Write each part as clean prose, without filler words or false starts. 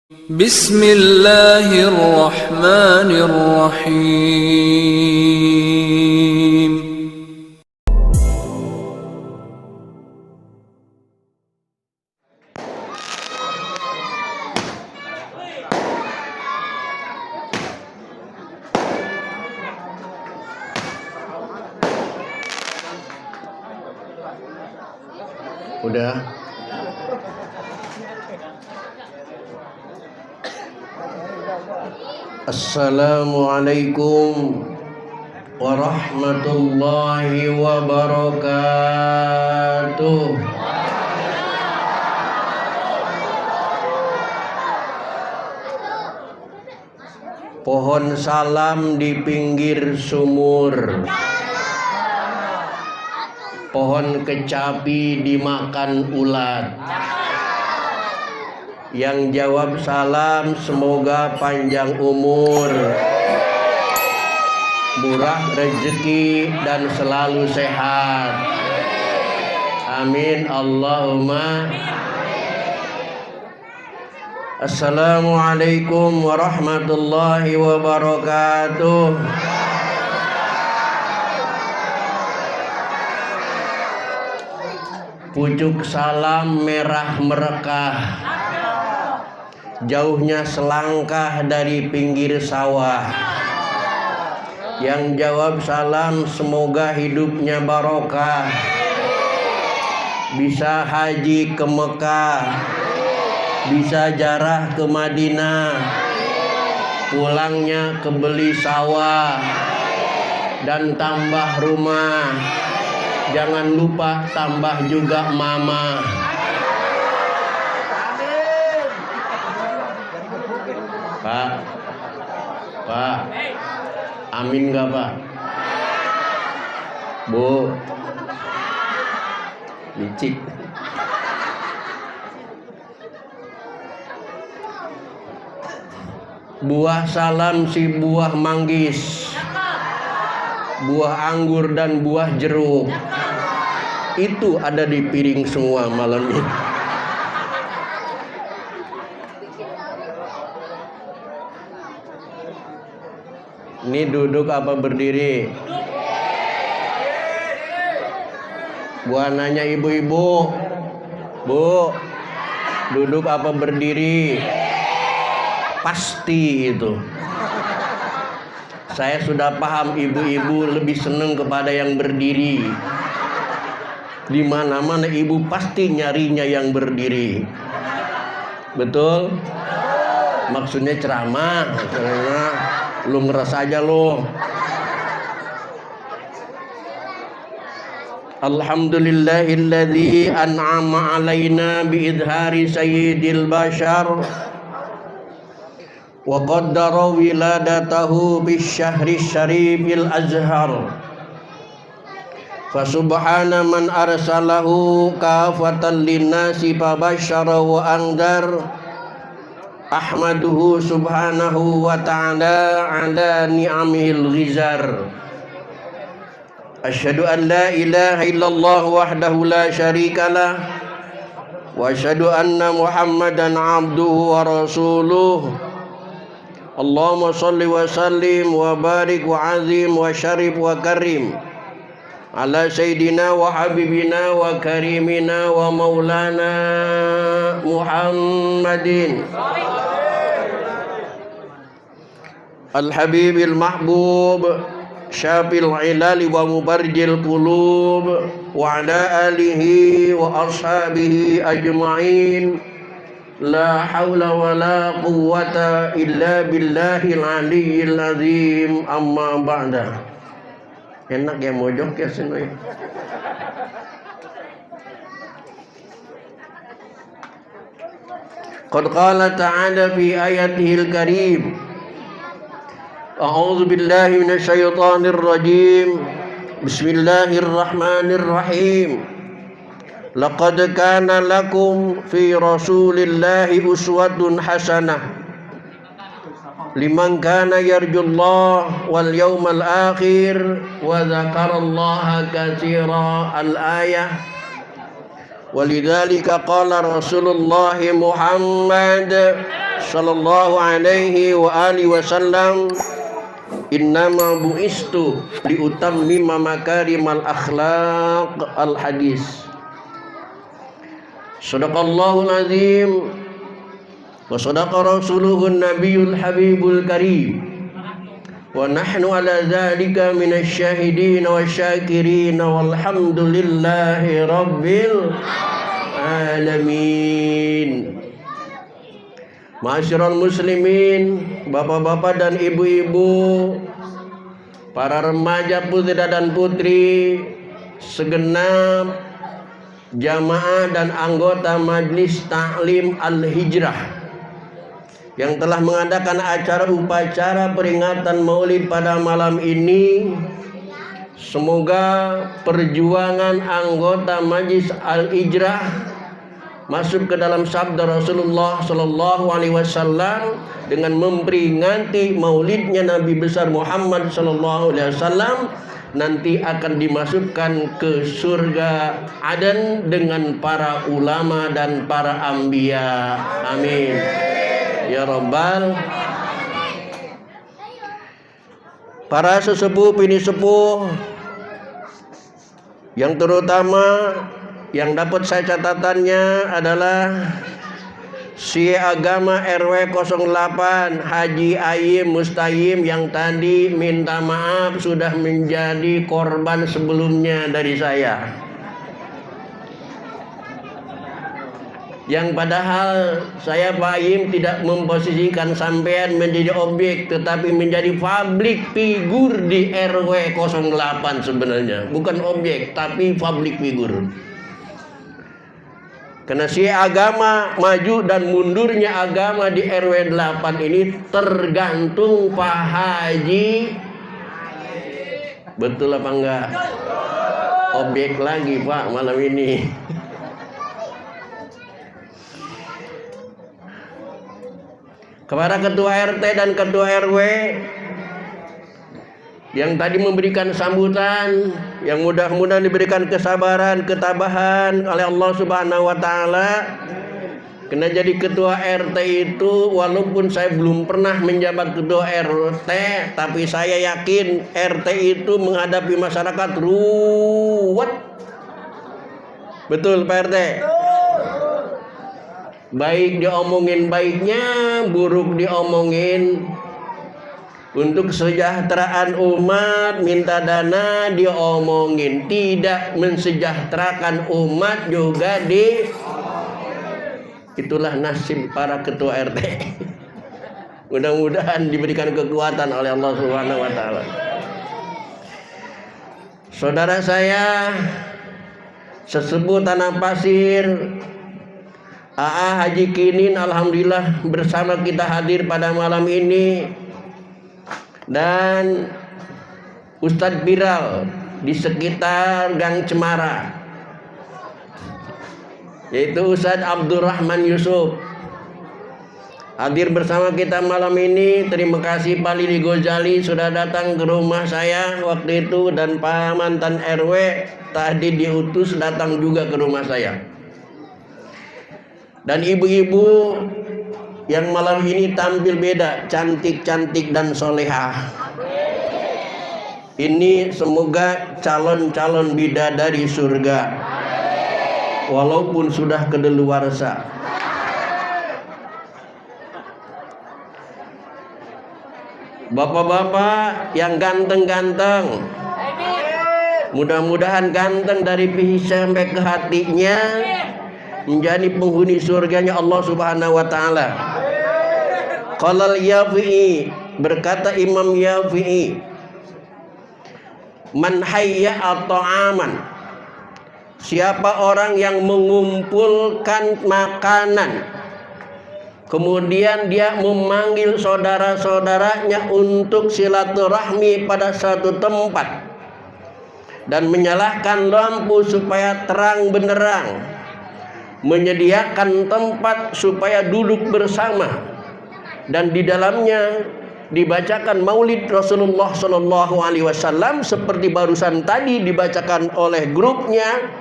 Bismillahirrahmanirrahim. Udah. Assalamualaikum warahmatullahi wabarakatuh. Pohon salam di pinggir sumur, pohon kecapi dimakan ulat. Yang jawab salam semoga panjang umur, murah rezeki dan selalu sehat. Amin Allahumma. Assalamualaikum warahmatullahi wabarakatuh. Pucuk salam merah merekah, jauhnya selangkah dari pinggir sawah. Yang jawab salam semoga hidupnya barokah, bisa haji ke Mekah, bisa jarah ke Madinah, pulangnya ke beli sawah dan tambah rumah. Jangan lupa tambah juga mama. Pak, amin gak Pak? Bu, licik. Buah salam si buah manggis, buah anggur dan buah jeruk, itu ada di piring semua malam ini. Ini duduk apa berdiri? Gua nanya ibu-ibu, Bu, duduk apa berdiri? Pasti itu. Saya sudah paham ibu-ibu lebih senang kepada yang berdiri. Di mana-mana ibu pasti nyarinya yang berdiri. Betul? Maksudnya ceramah. Lu ngeres aja lu. Alhamdulillahilladzi an'ama alaina biidhari sayyidil bashar wa qaddara wiladatahu bisyahri syarifil azhar. Fasubhana man arsalahu kafatan linnasi fabasyara wa anzar. Ahmaduhu subhanahu wa ta'ala ala ni'amihil ghizar. Asyhadu an la ilaha illallah wahdahu la syarikalah, wa asyhadu anna Muhammadan abduhu wa rasuluh. Allahumma salli wa sallim wa barik wa azim wa syarif wa karim ala sayyidina wa habibina wa karimina wa maulana Muhammadin al-habibil mahbub syafil ilali wa mubarjil qulub wa ala alihi wa ashabihi ajma'in. La hawla wa la quwwata illa billahil aliyyil azim. Amma ba'da. Enak ya mojok ya sini. Qad qala ta'ala fi ayatihil karim. A'udzu billahi minasyaitonir rajim. Bismillahirrahmanirrahim. Laqad kana lakum fi Rasulillahi uswatun hasanah liman kana yarjullah wal yawmal akhir wa dzakarallaha katsira. Al-ayah. Walidzalika qala Rasulullah Muhammad sallallahu alaihi wa alihi wasallam, innama bu'istu liutammima makarimal akhlaq. Al hadis. Sadaqallahul azim wa sadaqa rasuluhun nabiyul habibul karim, wa nahnu ala dzalika minasyahidin wasyakirin walhamdulillahi rabbil alamin. Ma'asyiral muslimin, bapak-bapak dan ibu-ibu, para remaja putra dan putri, segenap jamaah dan anggota Majelis Ta'lim Al-Hijrah yang telah mengadakan acara upacara peringatan Maulid pada malam ini. Semoga perjuangan anggota Majelis Al-Hijrah masuk ke dalam sabda Rasulullah sallallahu alaihi wasallam dengan memperingati Maulidnya Nabi besar Muhammad sallallahu alaihi wasallam nanti akan dimasukkan ke surga Aden dengan para ulama dan para anbiya. Amin ya Rabbal. Para sesepuh bini sepuh, yang terutama yang dapat saya catatannya adalah si agama RW 08 Haji Ayim Mustayim yang tadi minta maaf sudah menjadi korban sebelumnya dari saya. Yang padahal saya Pak Ayim tidak memposisikan sampean menjadi objek, tetapi menjadi public figure di RW 08 sebenarnya. Bukan objek, tapi public figure. Karena si agama maju dan mundurnya agama di RW 8 ini tergantung Pak Haji. Betul apa enggak? Objek lagi Pak malam ini. Kepada ketua RT dan ketua RW yang tadi memberikan sambutan, yang mudah-mudahan diberikan kesabaran, ketabahan oleh Allah Subhanahu wa taala. Karena jadi ketua RT itu, walaupun saya belum pernah menjabat ketua RT, tapi saya yakin RT itu menghadapi masyarakat ruwet. Betul Pak RT? Baik diomongin baiknya, buruk diomongin. Untuk kesejahteraan umat minta dana diomongin, tidak mensejahterakan umat juga itulah nasib para ketua RT. Mudah-mudahan diberikan kekuatan oleh Allah Subhanahu wa taala. Saudara saya sesepuh Tanah Pasir AA Haji Kinin, alhamdulillah bersama kita hadir pada malam ini. Dan Ustadz Biral di sekitar Gang Cemara, yaitu Ustadz Abdurrahman Yusuf, hadir bersama kita malam ini. Terima kasih Pak Lili Gozali sudah datang ke rumah saya waktu itu, dan Pak mantan RW tadi diutus datang juga ke rumah saya. Dan ibu-ibu yang malam ini tampil beda, cantik-cantik dan solehah. Ini semoga calon-calon bidadari surga, walaupun sudah kedaluarsa. Bapak-bapak yang ganteng-ganteng, mudah-mudahan ganteng dari pihi sampai ke hatinya menjadi penghuni surganya Allah Subhanahu wa taala. Qala al-Yafi'i, berkata Imam Yafi'i, man hayya at-ta'aman, siapa orang yang mengumpulkan makanan kemudian dia memanggil saudara-saudaranya untuk silaturahmi pada satu tempat dan menyalakan lampu supaya terang benderang, menyediakan tempat supaya duduk bersama, dan di dalamnya dibacakan Maulid Rasulullah Sallallahu Alaihi Wasallam seperti barusan tadi dibacakan oleh grupnya,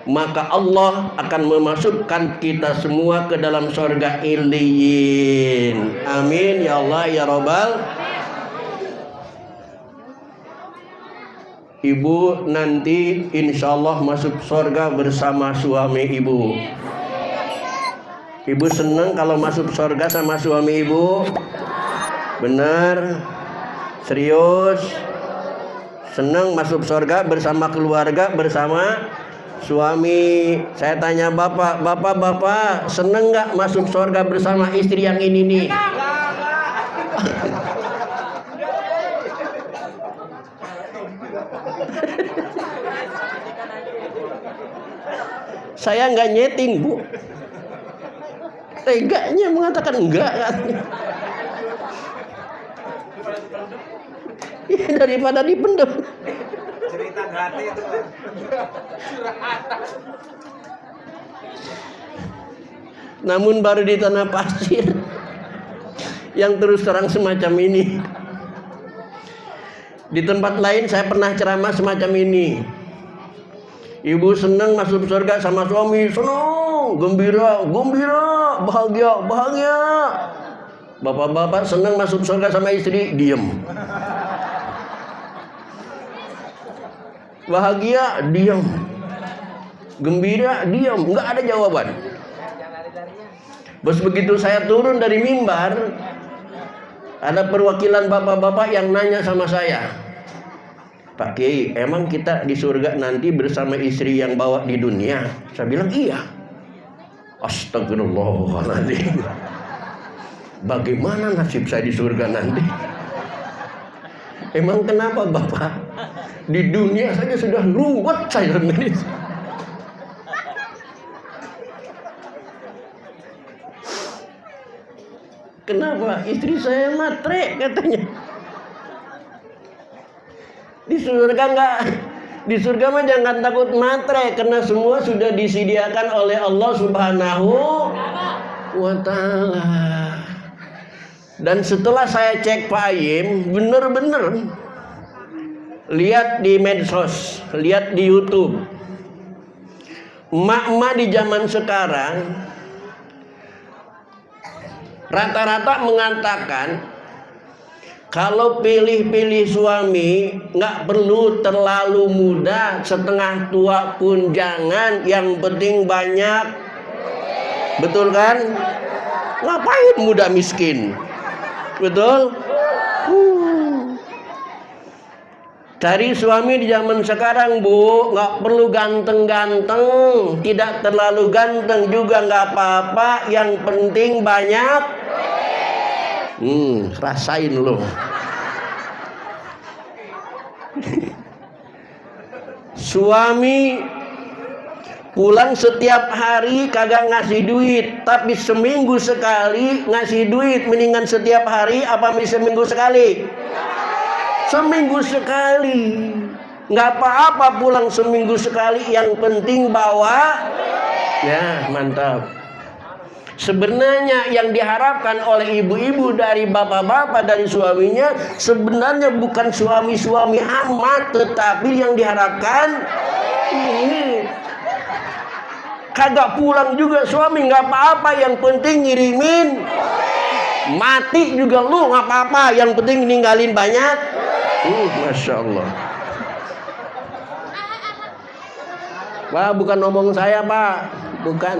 maka Allah akan memasukkan kita semua ke dalam surga Iliyin. Amin ya Allah ya Rabbal. Ibu nanti insya Allah masuk surga bersama suami ibu. Ibu senang kalau masuk surga sama suami ibu? Benar? Serius? Senang masuk surga bersama keluarga, bersama suami? Saya tanya bapak senang nggak masuk surga bersama istri yang ini nih? Saya nggak nyeting, Bu. Teganya mengatakan enggak katanya. Ya, daripada dipendam. Cerita gratis itu. Namun baru di tanah pasir yang terus terang semacam ini. Di tempat lain saya pernah ceramah semacam ini. Ibu senang masuk surga sama suami, senang, gembira, bahagia. Bapak-bapak senang masuk surga sama istri, diem. Bahagia, diem. Gembira, diem, nggak ada jawaban. Bos begitu saya turun dari mimbar, ada perwakilan bapak-bapak yang nanya sama saya, Pak Kiai, emang kita di surga nanti bersama istri yang bawa di dunia? Saya bilang iya. Astagfirullahaladzim. Bagaimana nasib saya di surga nanti? Emang kenapa Bapak? Di dunia saja sudah ruwet saya sendiri. Kenapa? Istri saya matre katanya. Di surga enggak, di surga mah jangan takut matre karena semua sudah disediakan oleh Allah Subhanahu wa Ta'ala. Dan setelah saya cek Pak Ayim, bener-bener lihat di medsos, lihat di YouTube, emak-emak di zaman sekarang rata-rata mengatakan kalau pilih-pilih suami nggak perlu terlalu muda, setengah tua pun jangan, yang penting banyak. Betul kan? Ngapain muda miskin? Betul? Cari suami di zaman sekarang, Bu, nggak perlu ganteng-ganteng, tidak terlalu ganteng juga nggak apa-apa, yang penting banyak. Rasain loh. Suami pulang setiap hari kagak ngasih duit, tapi seminggu sekali ngasih duit. Mendingan setiap hari apa seminggu sekali? Seminggu sekali. Nggak apa-apa pulang seminggu sekali, yang penting bawa. Ya, mantap. Sebenarnya yang diharapkan oleh ibu-ibu dari bapak-bapak dari suaminya sebenarnya bukan suami-suami amat, tetapi yang diharapkan kagak pulang juga suami nggak apa-apa, yang penting ngirimin. Mati juga lu nggak apa-apa, yang penting ninggalin banyak. Masya Allah. Wah, bukan ngomong saya Pak, bukan.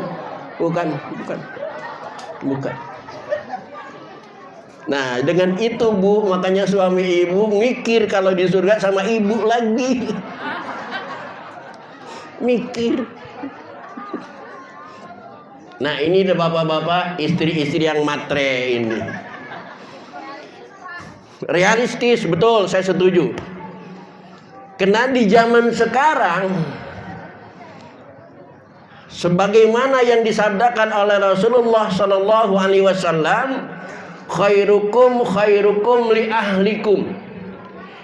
Nah, dengan itu Bu, makanya suami ibu mikir kalau di surga sama ibu lagi. Mikir. Nah, ini deh bapak-bapak, istri-istri yang matre ini. Realistis, betul, saya setuju. Karena di zaman sekarang, sebagaimana yang disabdakan oleh Rasulullah Sallallahu Alaihi Wasallam, khairukum li ahlikum.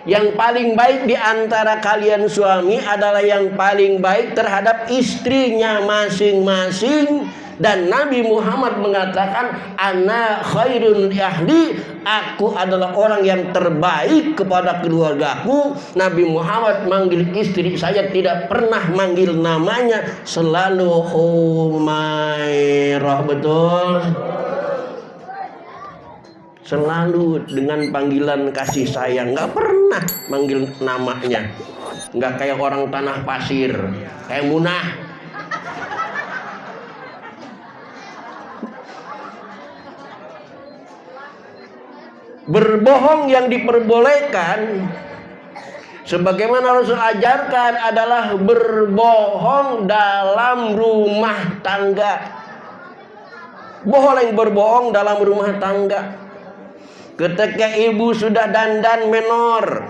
Yang paling baik di antara kalian suami adalah yang paling baik terhadap istrinya masing-masing, Dan Nabi Muhammad mengatakan, ana khairun ahli, aku adalah orang yang terbaik kepada keluargaku. Nabi Muhammad manggil istri saya tidak pernah manggil namanya, selalu Humairah. Betul? Selalu dengan panggilan kasih sayang, nggak pernah manggil namanya. Nggak kayak orang tanah pasir, kayak Munah. Berbohong yang diperbolehkan sebagaimana Rasul ajarkan adalah berbohong dalam rumah tangga. Boleh berbohong dalam rumah tangga. Ketika ibu sudah dandan menor,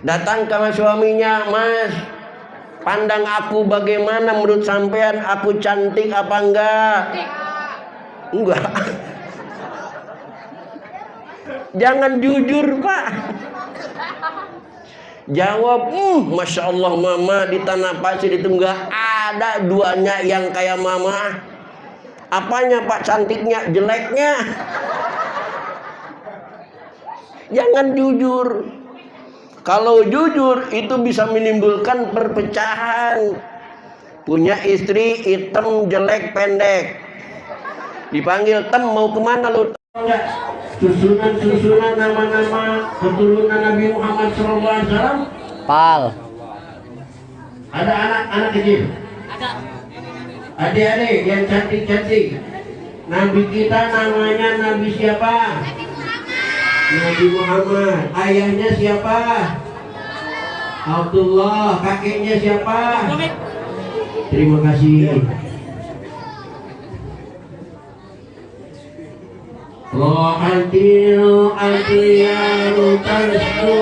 datang ke suaminya, "Mas, pandang aku bagaimana menurut sampean? Aku cantik apa enggak?" Enggak. Jangan jujur, Pak. Jawab, Masya Allah mama, di tanah pasir itu enggak ada duanya yang kayak mama. Apanya Pak? Cantiknya, jeleknya? Jangan jujur. Kalau jujur itu bisa menimbulkan perpecahan. Punya istri hitam, jelek, pendek, dipanggil, "Tem, mau kemana lu?" Enggak. Susunan nama-nama keturunan Nabi Muhammad SAW. Pal. Ada anak-anak kecil. Ada. Adik-adik yang cantik-cantik. Nabi kita namanya Nabi siapa? Nabi Muhammad. Ayahnya siapa? Abdullah. Kakeknya siapa? Terima kasih. Rohatil adliyaru tasdu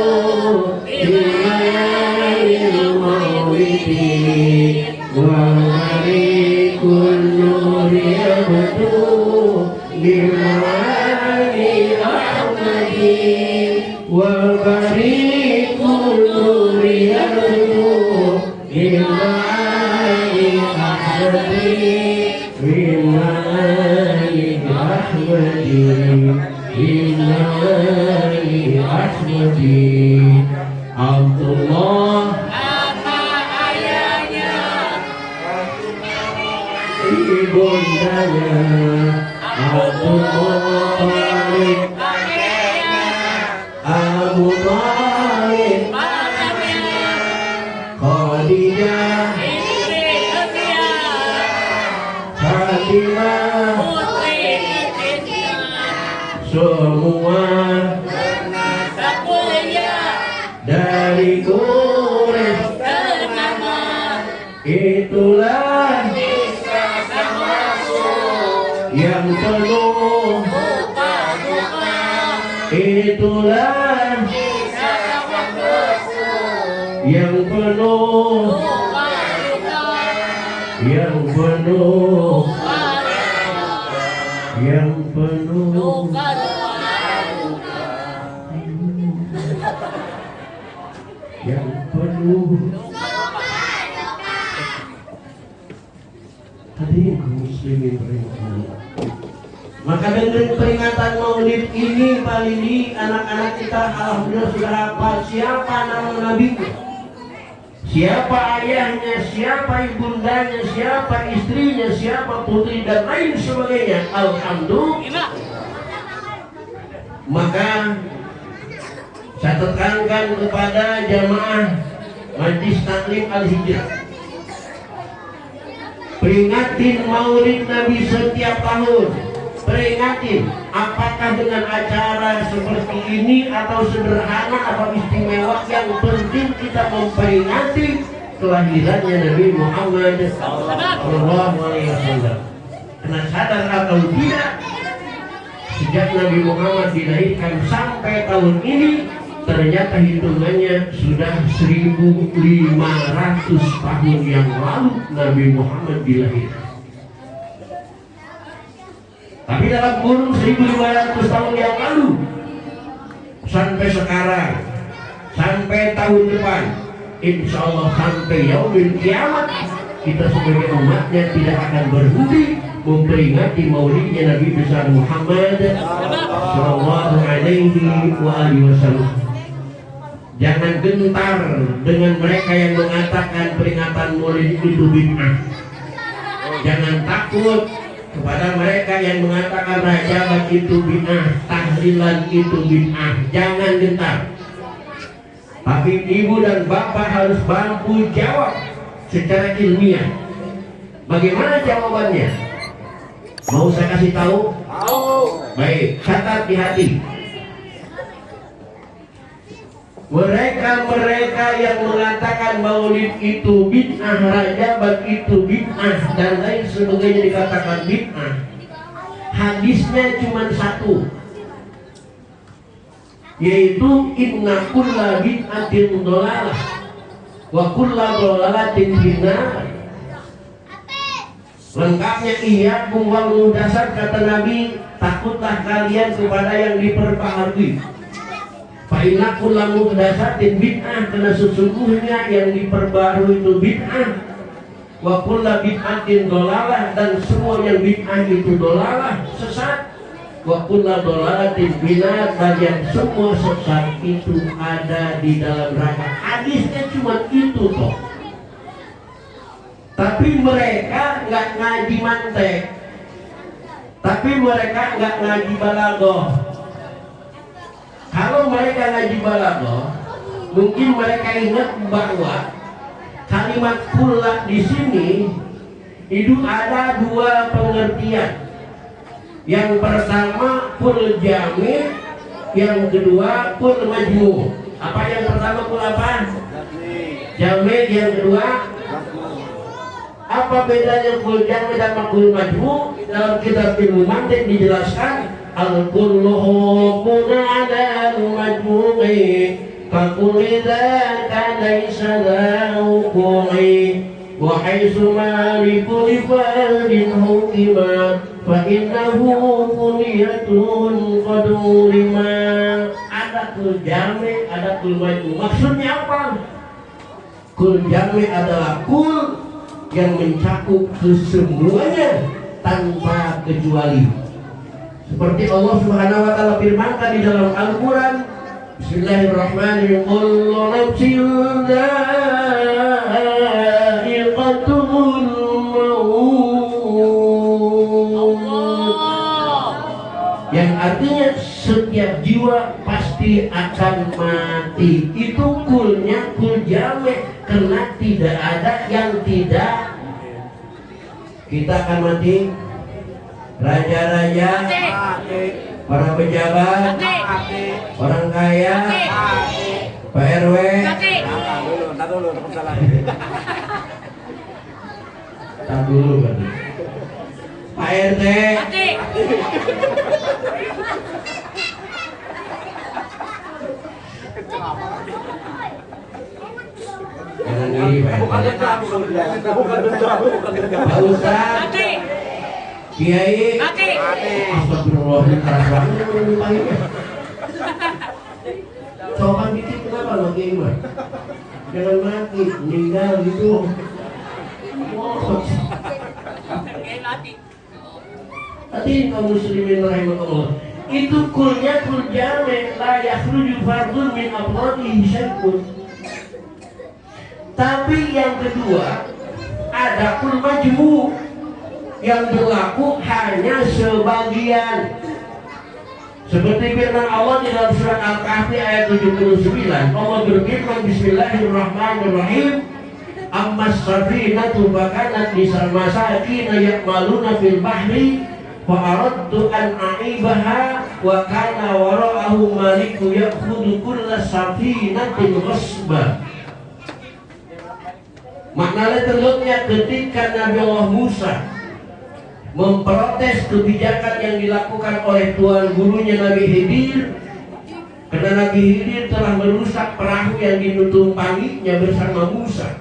Ilayalil mawlidi Wa harikul nuri abdu Limani ahmadi Wa harikul nuri abdu Limani ahmadi Limani ahmadi Innani Ahmadi. Abdullah Apa ayahnya? ibundanya. Abdullah Abu Thalib Khadijah Fatimah semua dari Quraisy itulah yang penuh, itulah yang penuh, yang penuh, yang penuh. Yang penuh. Hadirin kaum muslimin rahimahullah. Maka dengan peringatan Maulid ini Pak Lili, anak-anak kita alhamdulillah sudah hafal siapa nama nabinya, siapa ayahnya, siapa ibundanya, siapa istrinya, siapa putri dan lain sebagainya. Alhamdulillah. Maka saya tekankan kepada jamaah Majlis Taklim Al-Hijrah, peringatin Maulid Nabi setiap tahun. Peringatin, apakah dengan acara seperti ini atau sederhana atau istimewa, yang penting kita memperingati kelahirannya Nabi Muhammad sallallahu alaihi wasallam. Karena sadar atau tidak, sejak Nabi Muhammad dilahirkan sampai tahun ini, ternyata hitungannya sudah 1500 tahun yang lalu Nabi Muhammad dilahirkan. Tapi dalam kurun 1500 tahun yang lalu sampai sekarang, sampai tahun depan, insya Allah sampai yaumil kiamat, kita sebagai umatnya tidak akan berhenti memperingati maulidnya Nabi besar Muhammad sallallahu alaihi wasallam. Jangan gentar dengan mereka yang mengatakan peringatan maulid itu bid'ah. Jangan takut kepada mereka yang mengatakan rajaban itu bid'ah, tahlilan itu bid'ah. Jangan gentar. Tapi ibu dan bapak harus mampu jawab secara ilmiah. Bagaimana jawabannya? Mau saya kasih tahu? Baik, catat di hati. Mereka yang mengatakan maulid itu bid'ah, rajaban itu bid'ah, dan lain sebagainya dikatakan bid'ah, hadisnya cuma satu, yaitu inna kulla bid'atin dolalah wa kulla dolalatin finnar. Lengkapnya iya wal muhdasat, kata Nabi, takutlah kalian kepada yang diperbaharui. Fa'inna kulla muhdatsatin bid'ah, karena sesungguhnya yang diperbarui itu bid'ah. Wa kulla bid'atin dolalah, dan semua yang bid'ah itu dolalah, sesat. Wa kulla dolalatin binar, dan yang semua sesat itu ada di dalam neraka. Hadisnya cuma itu toh. Tapi mereka nggak ngaji mantek, tapi mereka nggak ngaji balaghah. Kalau mereka ngaji balaghah, mungkin mereka ingat bahwa kalimat kulla di sini itu ada dua pengertian. Yang pertama kul jami', yang kedua kul majmu'. Apa yang pertama kul apa? Jami', yang kedua apa bedanya kul jami' dan kul majmu'? Dalam kitab ilmu mantiq dijelaskan al-kullu hukmun 'ala al-majmu'i fa kulli dzaka laysa lahu wa haitsu ma li kulli fardin hukima fa innahu kulliyatun qad ulima. Ada kul jami', ada kul majmu'. Maksudnya apa? Kul jami' adalah kul yang mencakup kesemuanya tanpa kecuali. Seperti Allah Subhanahu wa taala firmankan di dalam Al-Qur'an, Bismillahirrahmanirrahim, kullu nafsin dha'iqatul maut. Yang artinya setiap jiwa pasti akan mati. Itu kulnya kul jami', karena tidak ada yang tidak. Kita akan mati. Raja-raja, para pejabat, orang kaya, Pak RW, tak dulu berarti, Pak RT, jangan diri Pak Ustaz, Kiai, astagfirullahaladzim, keras banget menyumpahnya. Sopan dikit kenapa lo Kiai mah? Jangan mati, meninggal gitu. Tadi kaum muslimin rahimahullah, itu kulnya kul jami', la yakhruju fardun min afradihi syai'un. Tapi yang kedua ada kul majmu', yang berlaku hanya sebagian. Seperti firman Allah di dalam surat Al-Kahfi ayat 79. Allah berfirman, Bismillahirrahmanirrahim, ammas safinatu fakanat lisal masakin ya'maluna fil bahri fa aradtu an a'ibaha wa kana wara'ahu maliku ya'khudhu kulla safinatin ghasba. Maknanya terlutnya ketika Nabi Allah Musa memprotes kebijakan yang dilakukan oleh tuan gurunya Nabi Khidir, karena Nabi Khidir telah merusak perahu yang ditumpanginya bersama Musa.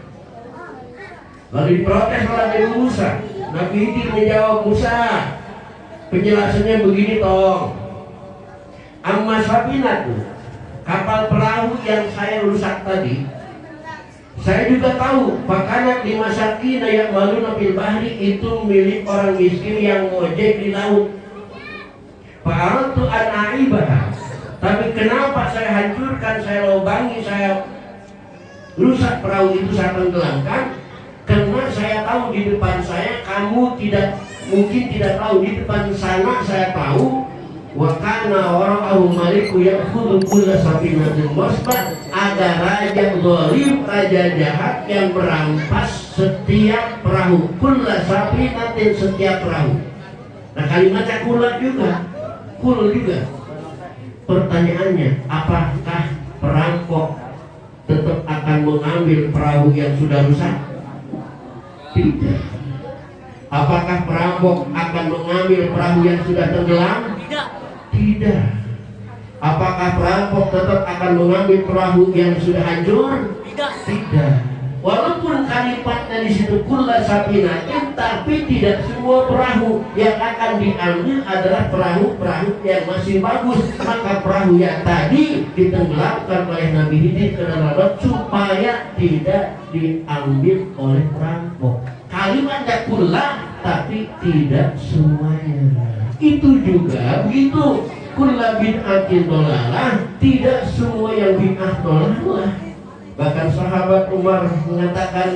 Lalu diprotes oleh Nabi Musa. Nabi Khidir menjawab, Musa, penjelasannya begini tong, amma safinatu, kapal perahu yang saya rusak tadi, Saya juga tahu makanan di masakin yang malu fil bahri itu milik orang miskin yang ngojek di laut. Fa'aradtu an a'ibah. Tapi kenapa saya hancurkan, saya lobangi, saya rusak perahu itu, saya tenggelamkan? Karena saya tahu di depan saya kamu mungkin tidak tahu, di depan sana saya tahu. Wa kana wara'ahu maliku ya'khudhu kulla safinatin wasbah. Ada raja zalim, raja jahat yang merampas setiap perahu. Kulla safinatin, setiap perahu. Nah kalimatnya kula juga, kul juga. Pertanyaannya, apakah perampok tetap akan mengambil perahu yang sudah rusak? Tidak. Apakah perampok akan mengambil perahu yang sudah tenggelam? Tidak. Apakah perampok tetap akan mengambil perahu yang sudah hancur? Tidak. Walaupun kalimatnya di situ kulla safinatin, tapi tidak semua perahu yang akan diambil adalah perahu-perahu yang masih bagus. Maka perahu yang tadi ditenggelamkan oleh Nabi Khidir ke dalam laut supaya tidak diambil oleh perampok. Kalimatnya kulla, tapi tidak semuanya. Itu juga begitu. Kulla bid'atin dolalah, tidak semua yang bid'ah dolalah. Bahkan sahabat Umar mengatakan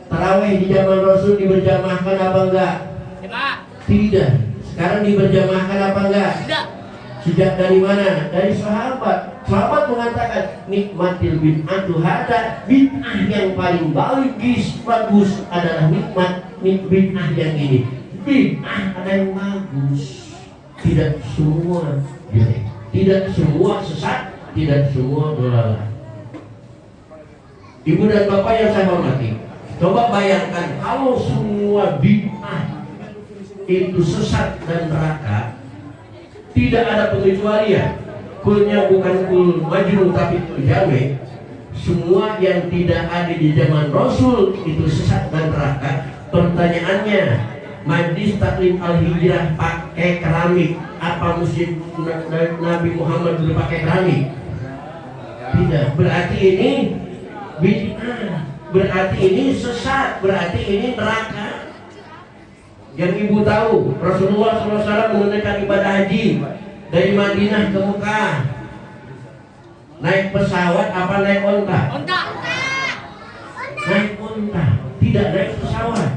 tarawih di zaman Rasul diberjamahkan apa enggak? Tidak. Sekarang diberjamahkan apa enggak? Tidak. Sejak dari mana? Dari sahabat. Sahabat mengatakan nikmatil bid'atu hada, bid'ah yang paling bagus adalah nikmat bid'ah yang ini. Bid'ah ada yang bagus. Tidak semua jelek, tidak semua sesat, tidak semua dolalah. Ibu dan bapak yang saya hormati, coba bayangkan kalau semua bid'ah itu sesat dan neraka, tidak ada pengecualian. Kulnya bukan kul majnun tapi kul jame. Semua yang tidak ada di zaman Rasul itu sesat dan neraka. Pertanyaannya, Majlis Taklim Al-Hijrah pakai keramik, apa musim Nabi Muhammad dulu pakai keramik? Tidak. Berarti ini bid'ah, berarti ini sesat, berarti ini neraka. Yang ibu tahu, Rasulullah SAW menunaikan ibadah haji dari Madinah ke Mekah, naik pesawat apa naik onta? Naik onta, tidak naik pesawat.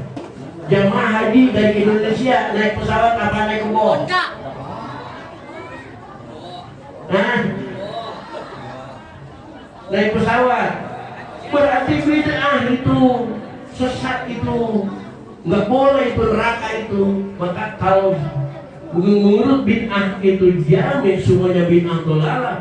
Jamaah haji dari Indonesia naik pesawat apa naik kebo? Naik pesawat. Berarti bid'ah itu, sesat itu, nggak boleh itu, neraka itu. Maka kalau menurut bid'ah itu jamin semuanya bid'ah dolalah.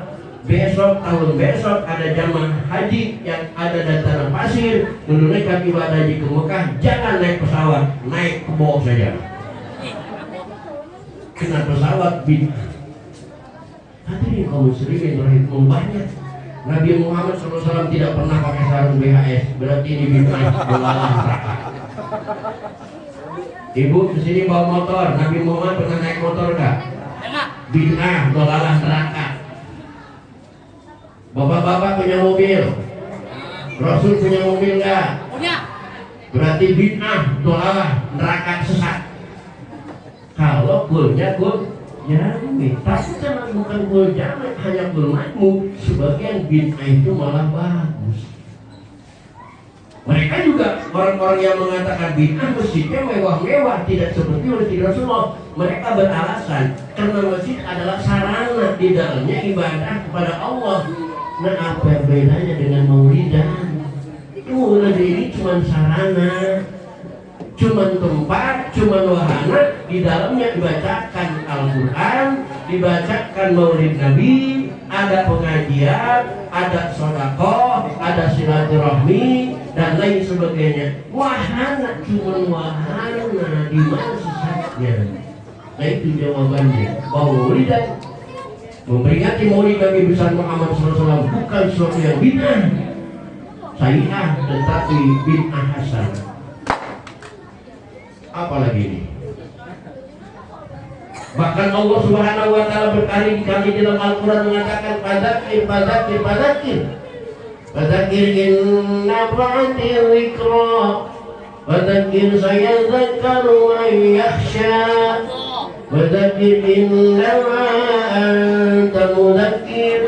Besok, tahun besok ada jamaah haji yang ada di tanah pasir menunaikan ibadah haji ke Mekah, jangan naik pesawat, naik kebo saja. Kena pesawat bid'ah. Hadirin kaum muslimin rahimahumullah, Nabi Muhammad SAW tidak pernah pakai sarung BHS, berarti ini bid'ah dolalah. Ibu kesini bawa motor, Nabi Muhammad pernah naik motor enggak? Bid'ah dolalah neraka. Bapak-bapak punya mobil, Rasul punya mobil enggak? Punya. Berarti bid'ah dolalah neraka sesat. Kalau kulnya kul jami, tapi kan bukan kul jami, hanya kul majmu. Sebagian bid'ah itu malah bagus. Mereka juga orang-orang yang mengatakan bid'ah masjidnya mewah-mewah, tidak seperti masjid Rasulullah. Mereka beralasan karena masjid adalah sarana di dalamnya ibadah kepada Allah. Nah, apa bedanya dengan maulidan? Maulid ini cuma sarana, cuma tempat, cuma wahana, di dalamnya dibacakan Al-Quran, dibacakan maulid Nabi, ada pengajian, ada sedekah, ada silaturahmi dan lain sebagainya. Wahana, cuma wahana, di mana sesatnya? Nah itu jawabannya. Maulidan, memperingati maulid Nabi besar Muhammad SAW bukan sesuatu yang bid'ah sayyah, tetapi bid'ah hasan. Apalagi ini? Bahkan Allah Subhanahu wa taala berkali-kali dalam Al-Qur'an mengatakan fadzakir. Fadzakir in nafa'ati dzikra Fadzakir sayadzakkaru man yakhsha Fadzakir innama anta mudzakir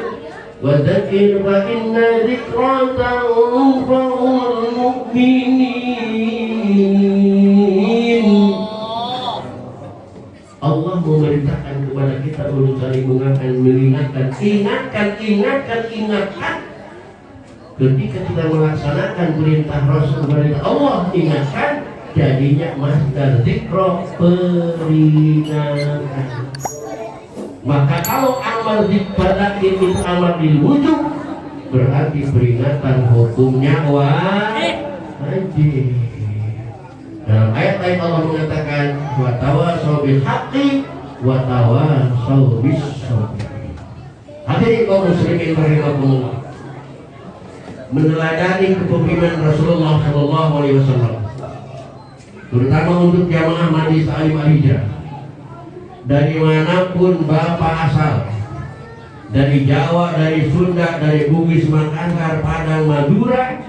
Wadzakir fa inna dzikra tanfa'ul mu'minin. Allah memerintahkan kepada kita untuk saling mengingatkan, ingatkan. Ketika kita melaksanakan perintah Rasul, perintah Allah, ingatkan, jadinya masdar dzikra, peringatan. Maka kalau amal dzikir itu amal wujub, berarti peringatan hukumnya wajib. Dalam ayat lain Allah mengatakan wa tawasau bil haqqi wa tawasau bis sabr. Hadirin kaum muslimin rahimakumullah, meneladani kepemimpinan Rasulullah sallallahu alaihi wasallam, terutama untuk jamaah Majlis Ta'lim Al-Hijrah, dari manapun Bapak asal, dari Jawa, dari Sunda, dari Bugis, Makassar, Padang, Madura,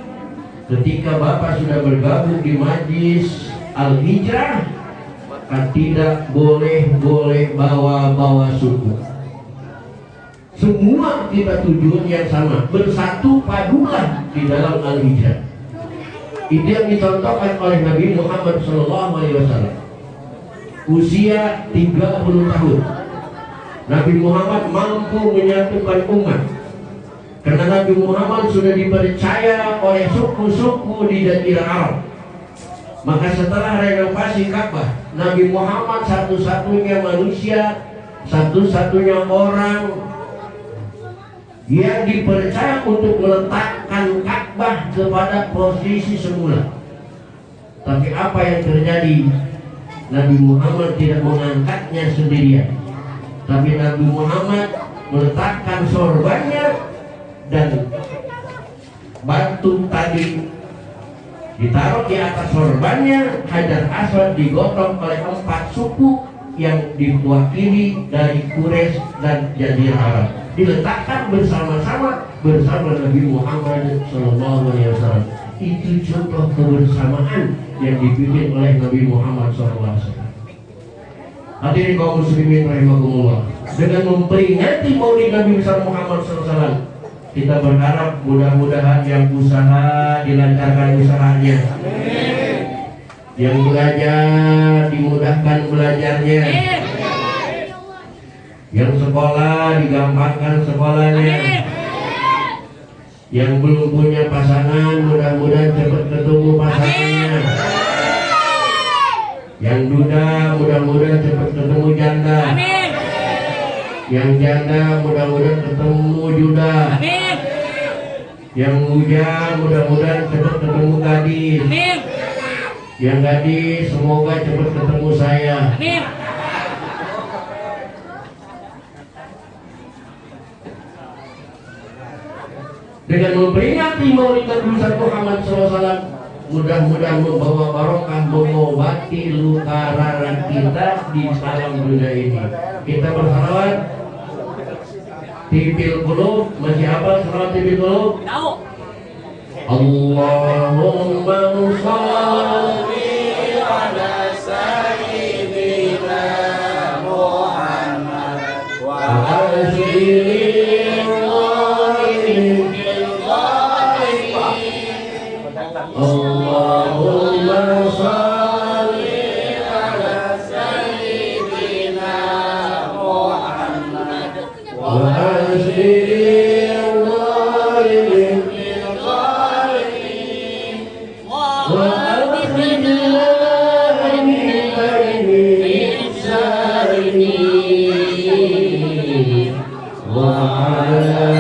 ketika Bapak sudah bergabung di Majlis Al-Hijrah, maka tidak boleh bawa suku. Semua kita tujuan yang sama, bersatu padulah di dalam Al-Hijrah. Itu yang dicontohkan oleh Nabi Muhammad SAW. Usia 30 tahun, Nabi Muhammad mampu menyatukan umat. Karena Nabi Muhammad sudah dipercaya oleh suku-suku di Jazirah Arab. Maka setelah renovasi Ka'bah, Nabi Muhammad satu-satunya manusia, satu-satunya orang yang dipercaya untuk meletakkan Ka'bah kepada posisi semula. Tapi apa yang terjadi? Nabi Muhammad tidak mengangkatnya sendirian, tapi Nabi Muhammad meletakkan sorbannya dan batu tadi ditaruh di atas sorbannya. Hajar Aswad digotong oleh 4 suku yang diwakili dari Quraisy dan Jazirah Arab, diletakkan bersama-sama bersama Nabi Muhammad SAW. Itu contoh kebersamaan yang dipimpin oleh Nabi Muhammad SAW. Hadirin kaum muslimin rahimakumullah, dengan memperingati Maulid Nabi besar Muhammad SAW, kita berharap mudah-mudahan yang usaha dilancarkan usahanya, yang belajar dimudahkan belajarnya, yang sekolah digampangkan sekolahnya, yang belum punya pasangan mudah-mudahan cepat ketemu pasangannya, yang duda mudah-mudahan cepat ketemu janda, yang janda mudah-mudahan ketemu juda, yang bujang mudah-mudahan cepat ketemu gadis, yang gadis semoga cepat ketemu saya. Dengan memperingati Maulid Nabi besar Muhammad SAW, mudah-mudahan membawa barokah, mengobati luka rara kita di alam dunia ini. Kita bersalawat Tibil Qulub. Masih apa salawat Tibil Qulub? Tahu. Allahumma shalli ala sayyidina Muhammad wa ala Allahumma shalli ala sayyidina Muhammad wa asyril zalimin bil zalimin wa akhrijna min bayni salimin wa ala